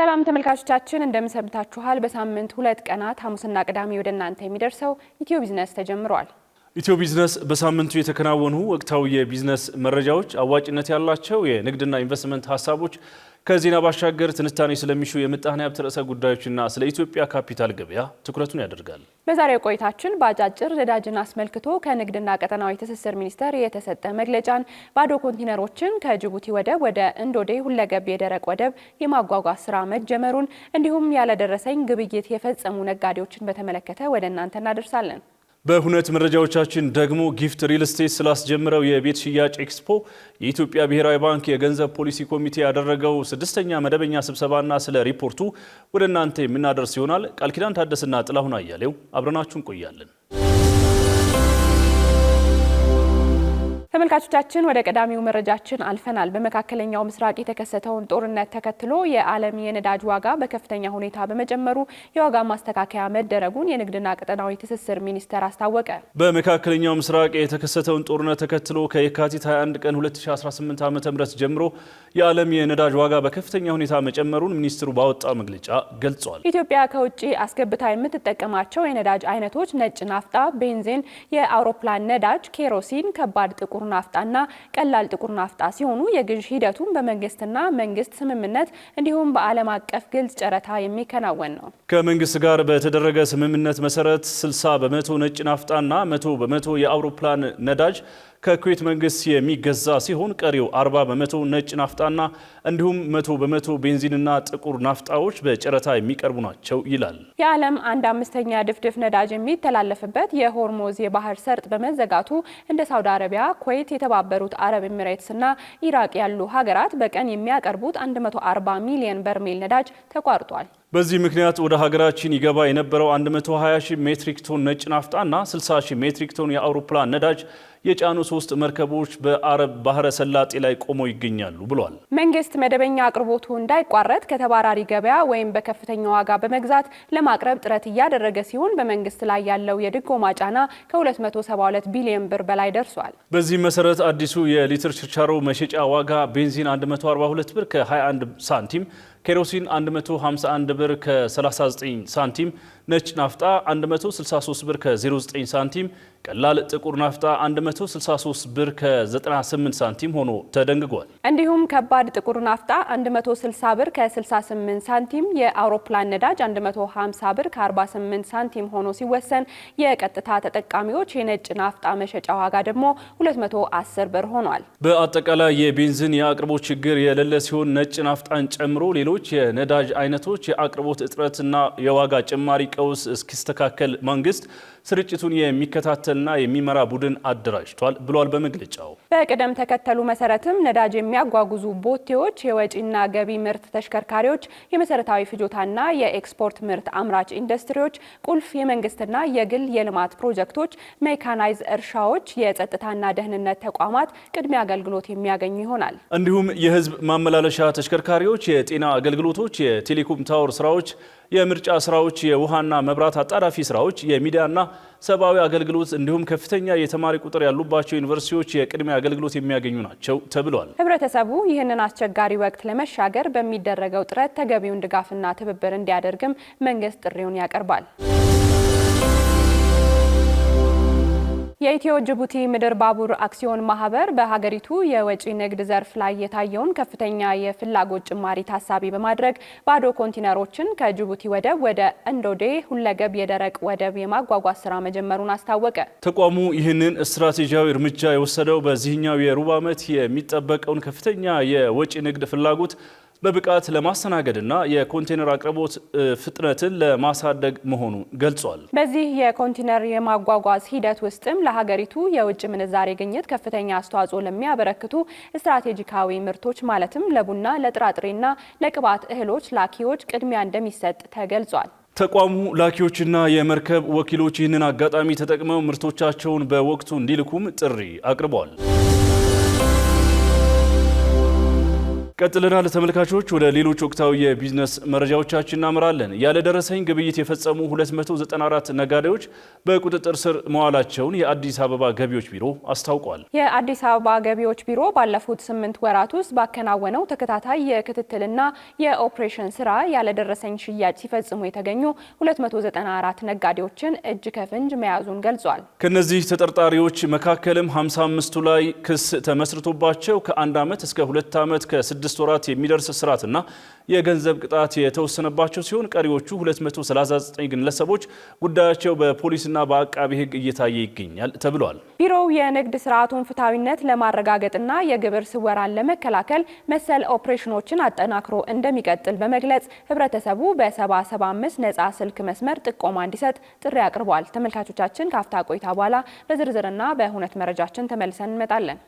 ሰላም ተመልካቾቻችን እንደምሰምታችኋል። በሳምንት 2 ቀናት ሐሙስና ቅዳሜ ወደ እናንተ የሚደርሰው ኢትዮ ቢዝነስ ተጀምሯል። ኢትዮ ቢዝነስ በሳምንቱ የተከናወኑ ወቅታዊ የቢዝነስ መረጃዎች፣ አዋጭነት ያላቸው የንግድና ኢንቨስትመንት ሀሳቦች፣ ከዜና ባሻገር ትንታኔ ስለሚሹ የምጣኔ ሀብት ርዕሰ ጉዳዮችና ስለ ኢትዮጵያ ካፒታል ገበያ ትኩረቱን ያደርጋል። በዛሬው ቆይታችን በአጫጭር ነዳጅን አስመልክቶ ከንግድና ቀጠናዊ ትስስር ሚኒስቴር የተሰጠ መግለጫን፣ ባዶ ኮንቴነሮችን ከጅቡቲ ወደብ ወደ እንዶዴ ሁለገብ የደረቅ ወደብ የማጓጓዝ ስራ መጀመሩን እንዲሁም ያለደረሰኝ ግብይት የፈጸሙ ነጋዴዎችን በተመለከተ ወደ እናንተ እናደርሳለን። በሁነት መረጃዎቻችን ደግሞ ጊፍት ሪል ስቴት ስላስጀምረው የቤት ሽያጭ ኤክስፖ የኢትዮጵያ ብሔራዊ ባንክ የገንዘብ ፖሊሲ ኮሚቴ ያደረገው 6ኛ መደበኛ ስብሰባና ስለ ሪፖርቱ ወደ እናንተ የምናደርስ ይሆናል። ቃል ኪዳን ታደሰና ጥላሁን አያሌው አብረናችሁን ቆያለን። ተመልካቾቻችን ወደ ቀዳሚው መረጃችን አልፈናል። በመካከለኛው ምስራቅ የተከሰተውን ጦርነት ተከትሎ የዓለም የነዳጅ ዋጋ በከፍተኛ ሁኔታ በመጨመሩ የዋጋ ማስተካከያ መደረጉን የንግድና ቀጠናዊ ትስስር ሚኒስቴር አስታወቀ። በመካከለኛው ምስራቅ የተከሰተውን ጦርነት ተከትሎ ከየካቲት 21 ቀን 2018 ዓ.ም ጀምሮ የዓለም የነዳጅ ዋጋ በከፍተኛ ሁኔታ መጨመሩን ሚኒስትሩ ባወጣው መግለጫ ገልጿል። ኢትዮጵያ ከውጭ አስገብታ የምትጠቀማቸው የነዳጅ አይነቶች ነጭ ናፍጣ፣ ቤንዚን፣ የአውሮፕላን ነዳጅ፣ ኬሮሲን፣ ከባድ ጥቁር ናፍጣና ቀላል ጥቁር ናፍጣ ሲሆኑ የግዥ ሂደቱን በመንግስትና መንግስት ስምምነት እንዲሁም በዓለም አቀፍ ግልጽ ጨረታ የሚከናወን ነው። ከመንግስት ጋር በተደረገ ስምምነት መሰረት 60 በመቶ ነጭ ናፍጣና 100 በመቶ የአውሮፕላን ነዳጅ ከኩዌት መንግስት የሚገዛ ሲሆን ቀሪው 40 በመቶ ነጭ ናፍጣና እንዲሁም 100 በመቶ ቤንዚንና ጥቁር ናፍጣዎች በጨረታ የሚቀርቡ ናቸው ይላል። የዓለም 1/5 ድፍድፍ ነዳጅ የሚተላለፍበት የሆርሙዝ የባህር ሰርጥ በመዘጋቱ እንደ ሳውዲ አረቢያ፣ ኩዌት፣ የተባበሩት አረብ ኤሚሬትስና ኢራቅ ያሉ ሀገራት በቀን የሚያቀርቡት 140 ሚሊዮን በርሜል ነዳጅ ተቋርጧል። በዚህ ምክንያት ወደ ሀገራችን ይገባ የነበረው 120,000 ሜትሪክ ቶን ነጭ ናፍጣና 60,000 ሜትሪክ ቶን የአውሮፕላን ነዳጅ የጫኑ 3 መርከቦች በአረብ ባህረ ሰላጤ ላይ ቆመው ይገኛሉ ብሏል። መንግስት መደበኛ አቅርቦቱ እንዳይቋረጥ ከተባራሪ ገበያ ወይም በከፍተኛ ዋጋ በመግዛት ለማቅረብ ጥረት እያደረገ ሲሆን በመንግስት ላይ ያለው የድጎማ ጫና ከ272 ቢሊዮን ብር በላይ ደርሷል። በዚህ መሰረት አዲሱ የሊትር ችርቻሮ መሸጫ ዋጋ ቤንዚን 142 ብር ከ21 ሳንቲም፣ ኬሮሲን 151 ብር ከ39 ሳንቲም፣ ነጭ ናፍጣ 163 ብር ከ09 ሳንቲም፣ ቀላል ጥቁር ናፍጣ 163 ብር ከ98 ሳንቲም ሆኖ ተደንግጓል። እንዲሁም ከባድ ጥቁር ናፍጣ 160 ብር ከ68 ሳንቲም፣ የአውሮፕላን ነዳጅ 150 ብር ከ48 ሳንቲም ሆኖ ሲወሰን የቀጥታ ተጠቃሚዎች የነጭ ናፍጣ መሸጫ ዋጋ ደግሞ 210 ብር ሆኗል። በአጠቃላይ የቤንዚን የአቅርቦት ችግር የሌለ ሲሆን ነጭ ናፍጣን ጨምሮ ሌሎች የነዳጅ አይነቶች የአቅርቦት እጥረትና የዋጋ ጭማሪ ቀውስ እስኪስተካከል መንግስት ስርጭቱን የሚከታተልና የሚመራ ቡድን አደራጅቷል ብሏል በመግለጫው። በቅደም ተከተሉ መሰረትም ነዳጅ የሚያጓጉዙ ቦቴዎች፣ የወጪና ገቢ ምርት ተሽከርካሪዎች፣ የመሰረታዊ ፍጆታና የኤክስፖርት ምርት አምራች ኢንዱስትሪዎች፣ ቁልፍ የመንግስትና የግል የልማት ፕሮጀክቶች፣ ሜካናይዝ እርሻዎች፣ የጸጥታና ደህንነት ተቋማት ቅድሚያ አገልግሎት የሚያገኙ ይሆናል። እንዲሁም የህዝብ ማመላለሻ ተሽከርካሪዎች፣ የጤና አገልግሎቶች፣ የቴሌኮም ታወር ስራዎች፣ የምርጫ ስራዎች፣ የውሃና መብራት አጣዳፊ ስራዎች፣ የሚዲያና ሰብአዊ አገልግሎት እንዲሁም ከፍተኛ የተማሪ ቁጥር ያሉባቸው ዩኒቨርሲቲዎች የቅድሚያ አገልግሎት የሚያገኙ ናቸው ተብሏል። ህብረተሰቡ ይህንን አስቸጋሪ ወቅት ለመሻገር በሚደረገው ጥረት ተገቢውን ድጋፍና ትብብር እንዲያደርግም መንግስት ጥሪውን ያቀርባል። የኢትዮ ጅቡቲ ምድር ባቡር አክሲዮን ማህበር በሀገሪቱ የወጪ ንግድ ዘርፍ ላይ የታየውን ከፍተኛ የፍላጎት ጭማሪ ታሳቢ በማድረግ ባዶ ኮንቴነሮችን ከጅቡቲ ወደብ ወደ እንዶዴ ሁለገብ የደረቅ ወደብ የማጓጓዝ ስራ መጀመሩን አስታወቀ። ተቋሙ ይህንን ስትራቴጂያዊ እርምጃ የወሰደው በዚህኛው የሩብ ዓመት የሚጠበቀውን ከፍተኛ የወጪ ንግድ ፍላጎት በብቃት ለማስተናገድና የኮንቴነር አቅርቦት ፍጥነትን ለማሳደግ መሆኑን ገልጿል። በዚህ የኮንቴነር የማጓጓዝ ሂደት ውስጥም ለሀገሪቱ የውጭ ምንዛሬ ግኝት ከፍተኛ አስተዋጽኦ ለሚያበረክቱ ስትራቴጂካዊ ምርቶች ማለትም ለቡና፣ ለጥራጥሬና ለቅባት እህሎች ላኪዎች ቅድሚያ እንደሚሰጥ ተገልጿል። ተቋሙ ላኪዎችና የመርከብ ወኪሎች ይህንን አጋጣሚ ተጠቅመው ምርቶቻቸውን በወቅቱ እንዲልኩም ጥሪ አቅርቧል። ቀጥለናል ተመልካቾች። ወደ ሌሎች ወቅታዊ የቢዝነስ መረጃዎቻችን እናመራለን። ያለ ደረሰኝ ግብይት የፈጸሙ 294 ነጋዴዎች በቁጥጥር ስር መዋላቸውን የአዲስ አበባ ገቢዎች ቢሮ አስታውቋል። የአዲስ አበባ ገቢዎች ቢሮ ባለፉት 8 ወራት ውስጥ ባከናወነው ተከታታይ የክትትልና የኦፕሬሽን ስራ ያለ ደረሰኝ ሽያጭ ሲፈጽሙ የተገኙ 294 ነጋዴዎችን እጅ ከፍንጅ መያዙን ገልጿል። ከነዚህ ተጠርጣሪዎች መካከልም 55ቱ ላይ ክስ ተመስርቶባቸው ከ1 ዓመት እስከ 2 ዓመት ከ6 ወራት የሚደርስ እስራትና የገንዘብ ቅጣት የተወሰነባቸው ሲሆን ቀሪዎቹ 239 ግለሰቦች ጉዳያቸው በፖሊስና በአቃቢ ሕግ እየታየ ይገኛል ተብሏል። ቢሮው የንግድ ስርዓቱን ፍትሐዊነት ለማረጋገጥና የግብር ስወራን ለመከላከል መሰል ኦፕሬሽኖችን አጠናክሮ እንደሚቀጥል በመግለጽ ህብረተሰቡ በ7075 ነፃ ስልክ መስመር ጥቆማ እንዲሰጥ ጥሪ አቅርቧል። ተመልካቾቻችን ከአፍታ ቆይታ በኋላ በዝርዝርና በሁነት መረጃችን ተመልሰን እንመጣለን።